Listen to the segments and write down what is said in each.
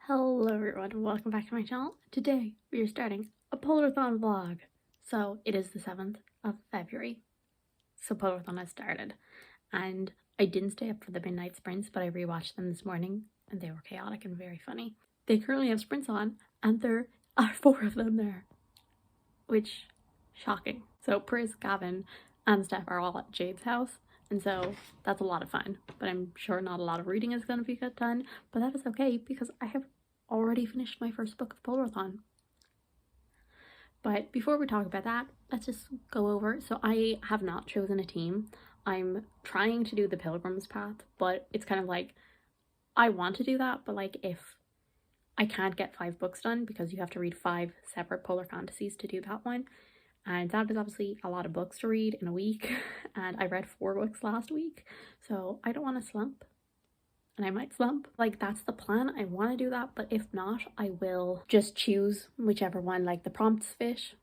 Hello everyone and welcome back to my channel. Today we are starting a Polarthon vlog. So it is the 7th of February. So Polarthon has started and I didn't stay up for the midnight sprints, but I rewatched them this morning and they were chaotic and very funny. They currently have sprints on and there are 4 of them there, which shocking. So Pris, Gavin and Steph are all at Jade's house. And so that's a lot of fun, but I'm sure not a lot of reading is going to be done, but that is okay because I have already finished my first book of Polarthon. But before we talk about that, let's just go over. So I have not chosen a team. I'm trying to do the Pilgrim's Path, but it's kind of like, I want to do that, but like if I can't get 5 books done because you have to read 5 separate polar fantasies to do that one. And that is obviously a lot of books to read in a week. And I read 4 books last week, so I don't want to slump. And I might slump. Like, that's the plan. I want to do that, but if not, I will just choose whichever one, like the prompts fish.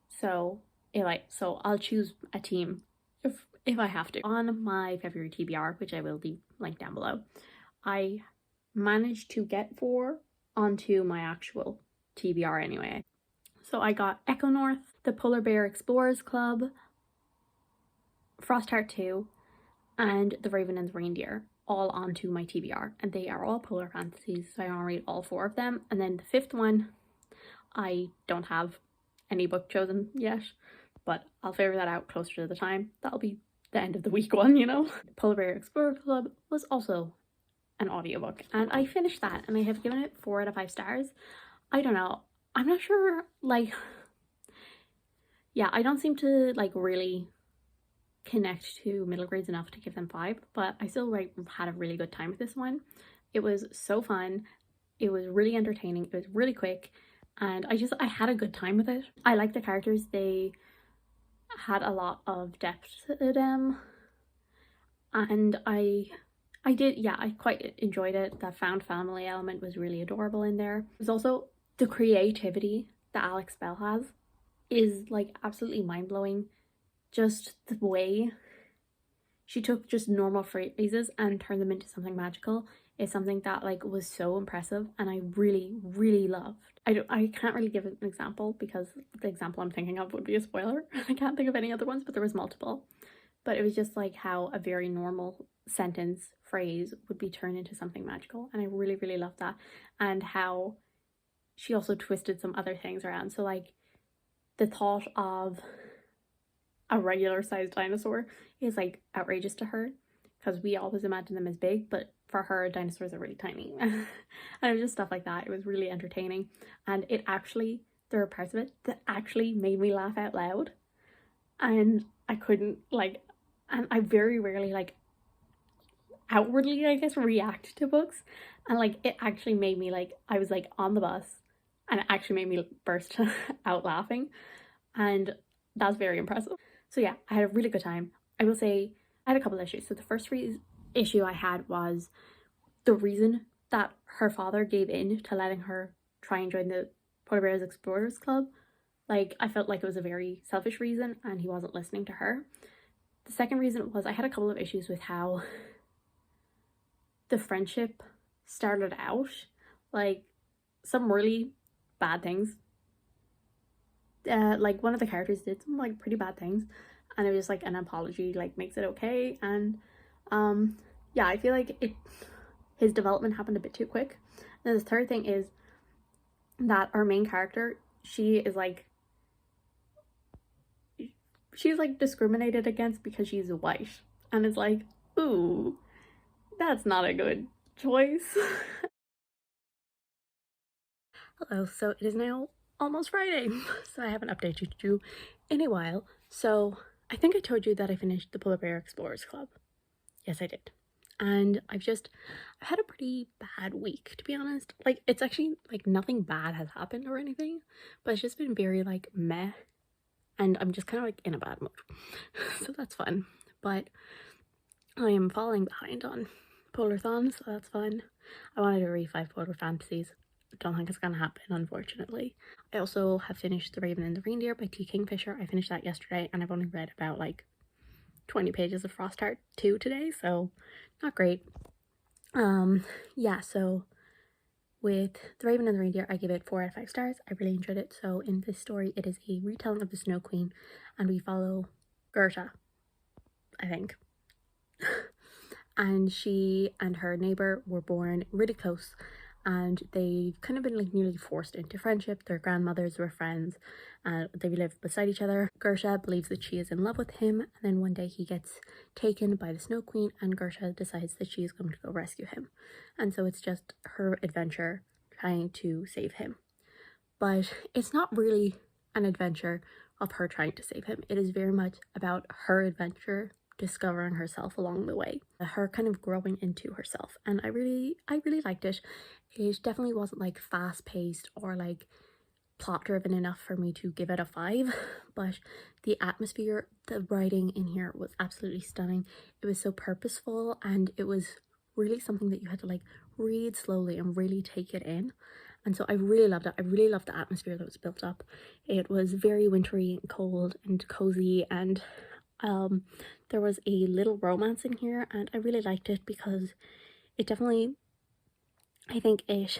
So I'll choose a team if I have to. On my February TBR, which I will leave linked down below, I managed to get 4 onto my actual TBR anyway. So I got Echo North, the Polar Bear Explorers Club, Frostheart 2, and The Raven and the Reindeer all onto my TBR, and they are all polar fantasies, so I want to read all 4 of them. And then the 5th one, I don't have any book chosen yet, but I'll figure that out closer to the time. That'll be the end of the week one, you know. Polar Bear Explorer Club was also an audiobook, and I finished that, and I have given it 4 out of 5 stars. I don't know, I'm not sure, like, yeah, I don't seem to like really connect to middle grades enough to give them 5, but I still had a really good time with this one. It was so fun, it was really entertaining, it was really quick, and I had a good time with it. I liked the characters, they had a lot of depth to them, and I quite enjoyed it. That found family element was really adorable in there. There's also the creativity that Alex Bell has is like absolutely mind-blowing. Just the way she took just normal phrases and turned them into something magical is something that like was so impressive, and I really loved. I can't really give an example because the example I'm thinking of would be a spoiler. I can't think of any other ones, but there was multiple. But it was just like how a very normal sentence phrase would be turned into something magical, and I really loved that. And how she also twisted some other things around. So like the thought of a regular sized dinosaur is like outrageous to her because we always imagine them as big, but for her dinosaurs are really tiny. And it was just stuff like that. It was really entertaining, and it actually, there were parts of it that actually made me laugh out loud, and I couldn't like, and I very rarely like outwardly I guess react to books, and like it actually made me like, I was like on the bus and it actually made me burst out laughing, and that's very impressive. So yeah, I had a really good time. I will say I had a couple of issues. So the first issue I had was the reason that her father gave in to letting her try and join the Polar Bears Explorers Club. Like, I felt like it was a very selfish reason and he wasn't listening to her. The second reason was I had a couple of issues with how the friendship started out. Like, some really bad things. Like one of the characters did some like pretty bad things, and it was like an apology like makes it okay. And yeah, I feel like his development happened a bit too quick. And the third thing is that our main character, she's like discriminated against because she's white, and it's like, ooh, that's not a good choice. Hello, so it is now almost Friday, so I haven't updated you in a while. So I think I told you that I finished the Polar Bear Explorers Club. Yes, I did. And I've had a pretty bad week, to be honest. Like, it's actually like nothing bad has happened or anything, but it's just been very like meh, and I'm just kind of like in a bad mood. So that's fun. But I am falling behind on Polarthon, so that's fun. I wanted to read 5 polar fantasies. Don't think it's gonna happen, unfortunately. I also have finished The Raven and the Reindeer by T. Kingfisher. I finished that yesterday, and I've only read about like 20 pages of Frostheart 2 today, so not great. Yeah, so with The Raven and the Reindeer, I give it 4 out of 5 stars. I really enjoyed it. So in this story, it is a retelling of the Snow Queen, and we follow Gerta, I think. And she and her neighbour were born really close, and they've kind of been like nearly forced into friendship. Their grandmothers were friends, and they live beside each other. Gerta believes that she is in love with him, and then one day he gets taken by the Snow Queen, and Gerta decides that she is going to go rescue him. And so it's just her adventure trying to save him. But it's not really an adventure of her trying to save him. It is very much about her adventure discovering herself along the way, her kind of growing into herself. And I really liked it. It definitely wasn't like fast paced or like plot driven enough for me to give it a 5, but the atmosphere, the writing in here was absolutely stunning. It was so purposeful, and it was really something that you had to like read slowly and really take it in. And so I really loved it. I really loved the atmosphere that was built up. It was very wintry and cold and cozy, and there was a little romance in here, and I really liked it because it definitely, I think it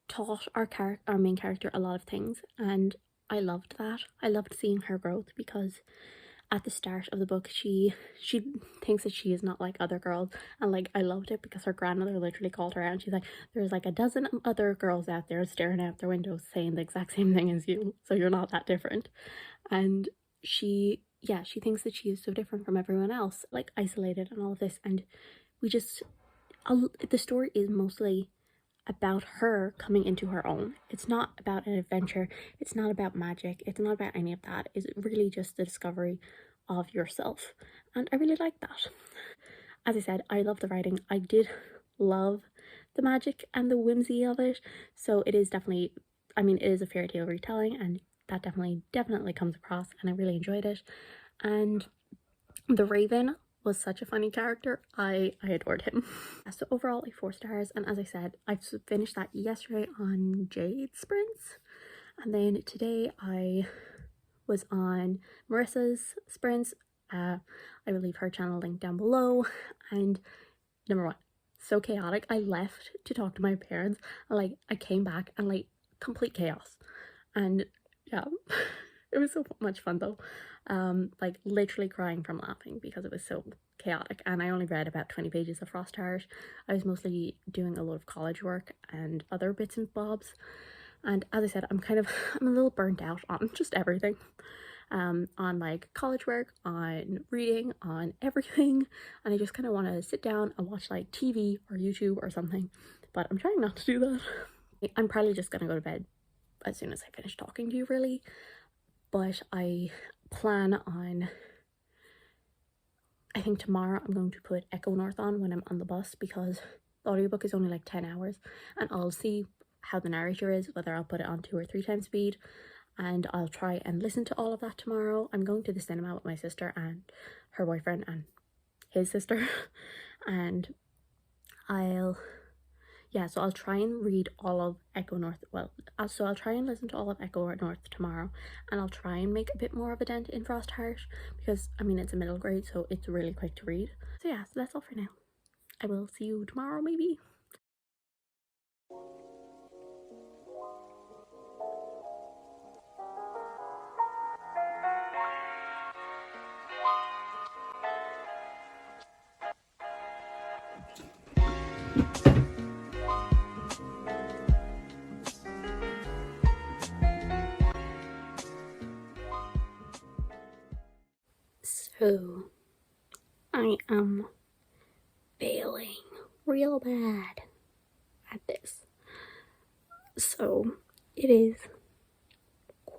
taught our main character a lot of things, and I loved that. I loved seeing her growth, because at the start of the book she thinks that she is not like other girls, and like I loved it because her grandmother literally called her out, and she's like, there's like a dozen other girls out there staring out their windows saying the exact same thing as you, so you're not that different. And she thinks that she is so different from everyone else, like isolated and all of this. And the story is mostly about her coming into her own. It's not about an adventure, it's not about magic, it's not about any of that. It's really just the discovery of yourself, and I really like that. As I said, I love the writing. I did love the magic and the whimsy of it, so it is definitely, I mean, it is a fairy tale retelling, and that definitely comes across, and I really enjoyed it. And the Raven was such a funny character. I adored him. So overall, 4 stars. And as I said, I finished that yesterday on Jade Sprints, and then today I was on Marissa's sprints. I will leave her channel link down below. And number 1, so chaotic. I left to talk to my parents, and like I came back and like complete chaos. And yeah, it was so much fun though. Like literally crying from laughing because it was so chaotic. And I only read about 20 pages of Frost Heart. I was mostly doing a lot of college work and other bits and bobs, and as I said, I'm a little burnt out on just everything, on like college work, on reading, on everything, and I just kind of want to sit down and watch like TV or YouTube or something, but I'm trying not to do that. I'm probably just gonna go to bed as soon as I finish talking to you, really. But I plan on, I think tomorrow I'm going to put Echo North on when I'm on the bus, because the audiobook is only like 10 hours, and I'll see how the narrator is, whether I'll put it on 2 or 3 times speed, and I'll try and listen to all of that tomorrow. I'm going to the cinema with my sister and her boyfriend and his sister, and so I'll try and read all of Echo North. So I'll try and listen to all of Echo North tomorrow, and I'll try and make a bit more of a dent in Frost Heart, because I mean it's a middle grade, so it's really quick to read. So yeah, so that's all for now. I will see you tomorrow, maybe. So I am failing real bad at this. So it is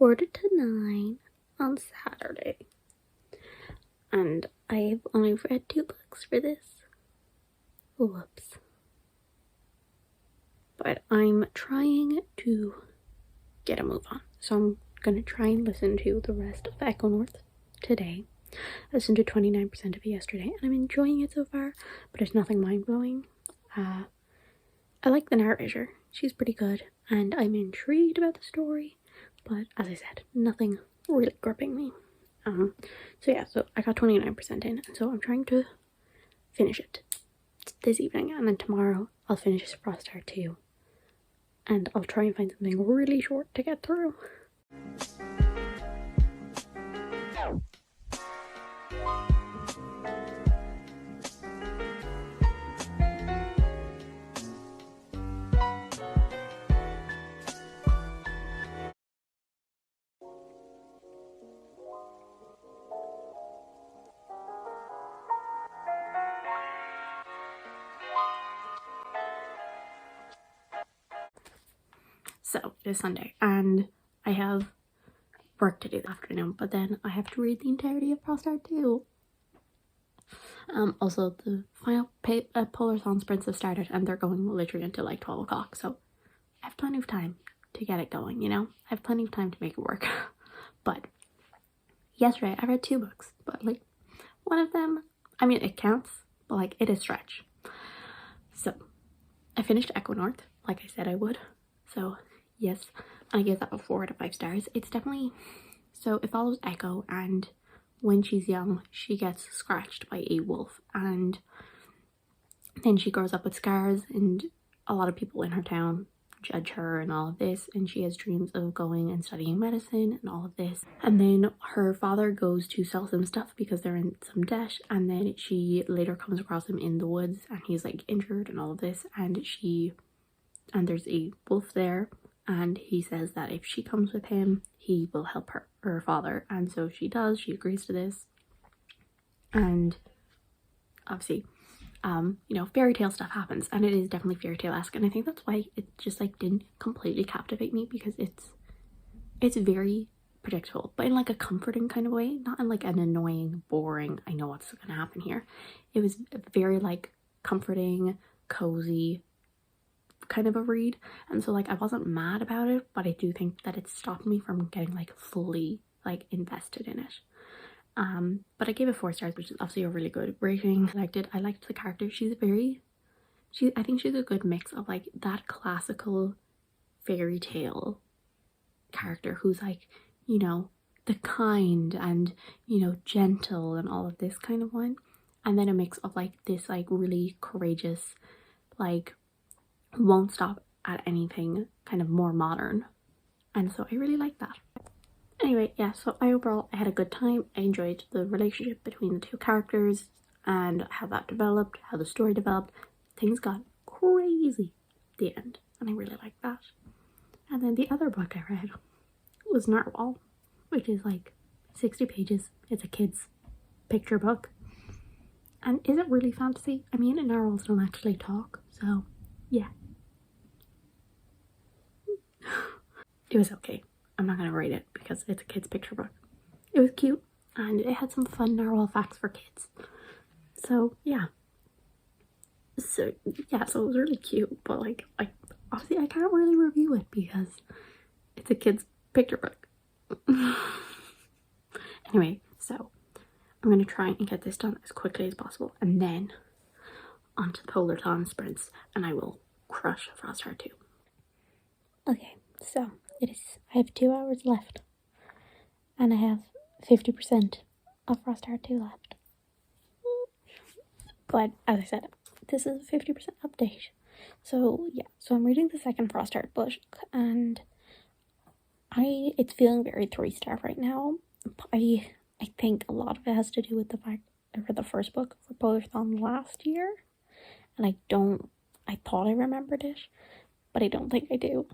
8:45 on Saturday, and I've only read 2 books for this. Whoops. But I'm trying to get a move on, so I'm gonna try and listen to the rest of Echo North today. I listened to 29% of it yesterday, and I'm enjoying it so far, but it's nothing mind-blowing. I like the narrator. She's pretty good, and I'm intrigued about the story, but as I said, nothing really gripping me. So I got 29% in, and so I'm trying to finish it this evening, and then tomorrow I'll finish Frost Heart 2, and I'll try and find something really short to get through. So it is Sunday and I have work to do this afternoon, but then I have to read the entirety of Frostart 2. Also the final Polarthon sprints have started and they're going literally until like 12 o'clock, so I have plenty of time to get it going, you know? I have plenty of time to make it work. But yesterday I read 2 books, but like one of them, I mean it counts, but like it is stretch. So I finished Echo North, like I said I would. So yes, and I gave that a 4 out of 5 stars. It's definitely, so it follows Echo, and when she's young she gets scratched by a wolf, and then she grows up with scars and a lot of people in her town judge her and all of this, and she has dreams of going and studying medicine and all of this. And then her father goes to sell some stuff because they're in some debt, and then she later comes across him in the woods and he's like injured and all of this, and there's a wolf there, and he says that if she comes with him he will help her father, and so she does. She agrees to this, and obviously you know, fairy tale stuff happens, and it is definitely fairy tale-esque, and I think that's why it just like didn't completely captivate me, because it's very predictable, but in like a comforting kind of way, not in like an annoying, boring, I know what's gonna happen here. It was very like comforting, cozy kind of a read, and so like I wasn't mad about it, but I do think that it stopped me from getting like fully like invested in it. But I gave it 4 stars, which is obviously a really good rating. I liked the character. I think she's a good mix of like that classical fairy tale character who's like, you know, the kind and, you know, gentle and all of this kind of one, and then a mix of like this like really courageous, like won't stop at anything, kind of more modern, and so I really like that. Anyway, yeah, so I had a good time. I enjoyed the relationship between the 2 characters and how that developed, how the story developed. Things got crazy at the end, and I really liked that. And then the other book I read was Narwhal, which is like 60 pages. It's a kid's picture book. And is it really fantasy? I mean, narwhals don't actually talk, so yeah. It was okay. I'm not gonna rate it because it's a kid's picture book. It was cute and it had some fun narwhal facts for kids. So yeah. So yeah, so it was really cute, but like obviously I can't really review it because it's a kid's picture book. Anyway, so I'm gonna try and get this done as quickly as possible, and then onto the Polarthon sprints, and I will crush Frostart 2. Okay, so I have 2 hours left, and I have 50% of Frostart 2 left. But as I said, this is a 50% update. So yeah, so I'm reading the second Frostart book, and it's feeling very 3-star right now. I think a lot of it has to do with the fact I read the first book for Polarthon last year, and I thought I remembered it, but I don't think I do.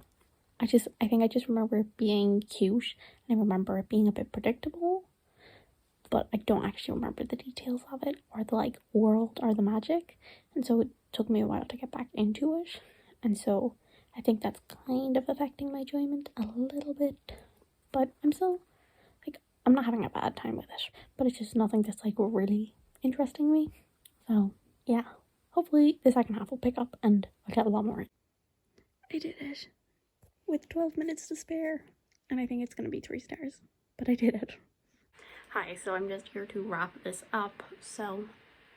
I think I just remember it being cute, and I remember it being a bit predictable, but I don't actually remember the details of it, or the like world or the magic, and so it took me a while to get back into it, and so I think that's kind of affecting my enjoyment a little bit, but I'm still, like, I'm not having a bad time with it, but it's just nothing that's like really interesting me. So yeah, hopefully the second half will pick up and I'll get a lot more. I did it with 12 minutes to spare, and I think it's gonna be 3 stars, but I did it. Hi, so I'm just here to wrap this up. So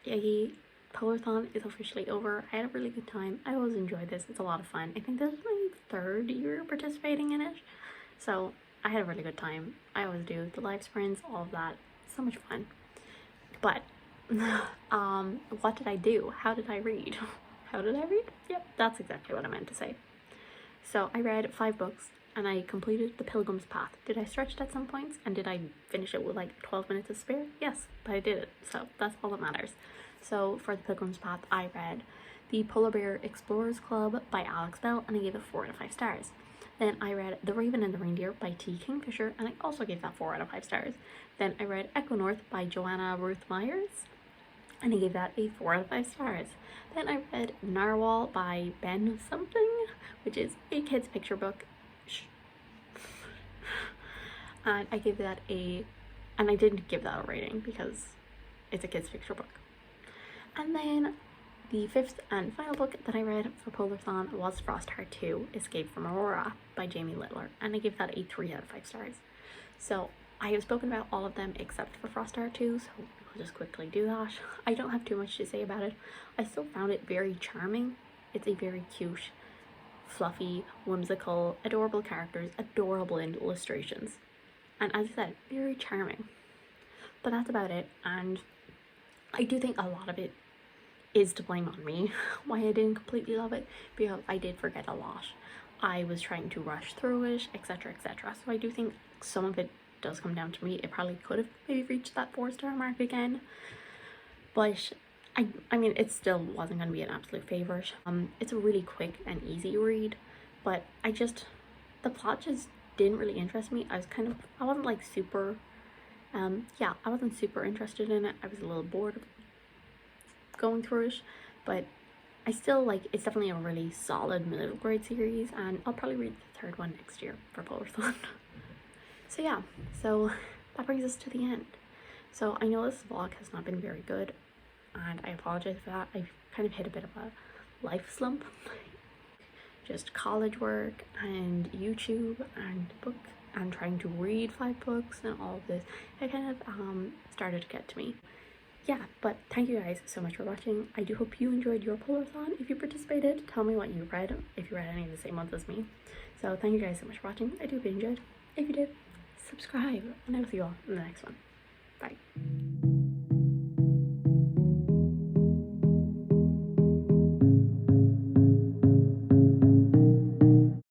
Polarthon is officially over. I had a really good time. I always enjoy this. It's a lot of fun. I think this is my 3rd year participating in it, so I had a really good time. I always do. The live sprints, all of that, so much fun. But what did I do? How did I read? How did I read? Yep, that's exactly what I meant to say. So I read 5 books and I completed The Pilgrim's Path. Did I stretch it at some points? And did I finish it with like 12 minutes to spare? Yes, but I did it. So that's all that matters. So for The Pilgrim's Path, I read The Polar Bear Explorers Club by Alex Bell and I gave it 4 out of 5 stars. Then I read The Raven and the Reindeer by T. Kingfisher and I also gave that 4 out of 5 stars. Then I read Echo North by Joanna Ruth Myers and I gave that a 4 out of 5 stars. Then I read Narwhal by Ben something, which is a kid's picture book. And I gave that and I didn't give that a rating because it's a kid's picture book. And then the 5th and final book that I read for Polarthon was Frostheart 2, Escape from Aurora by Jamie Littler, and I gave that a 3 out of 5 stars. So I have spoken about all of them except for Frostheart 2, so I'll just quickly do that. I don't have too much to say about it. I still found it very charming. It's a very cute, fluffy, whimsical, adorable characters, adorable illustrations. And as I said, very charming. But that's about it, and I do think a lot of it is to blame on me why I didn't completely love it, because I did forget a lot. I was trying to rush through it, etc, etc. So I do think some of it does come down to me. It probably could have maybe reached that 4-star mark again, but I mean it still wasn't going to be an absolute favorite. It's a really quick and easy read, but the plot just didn't really interest me. I wasn't like super I wasn't super interested in it. I was a little bored going through it, but I still it's definitely a really solid middle grade series, and I'll probably read the 3rd one next year for Polarthon. So yeah, so that brings us to the end. So I know this vlog has not been very good, and I apologize for that. I've kind of hit a bit of a life slump. Just college work and YouTube and book and trying to read 5 books and all of this. It kind of started to get to me. Yeah, but thank you guys so much for watching. I do hope you enjoyed your Polarthon. If you participated, tell me what you read, if you read any of the same ones as me. So thank you guys so much for watching. I do hope you enjoyed. If you did, subscribe, and I will see you all in the next one. Bye.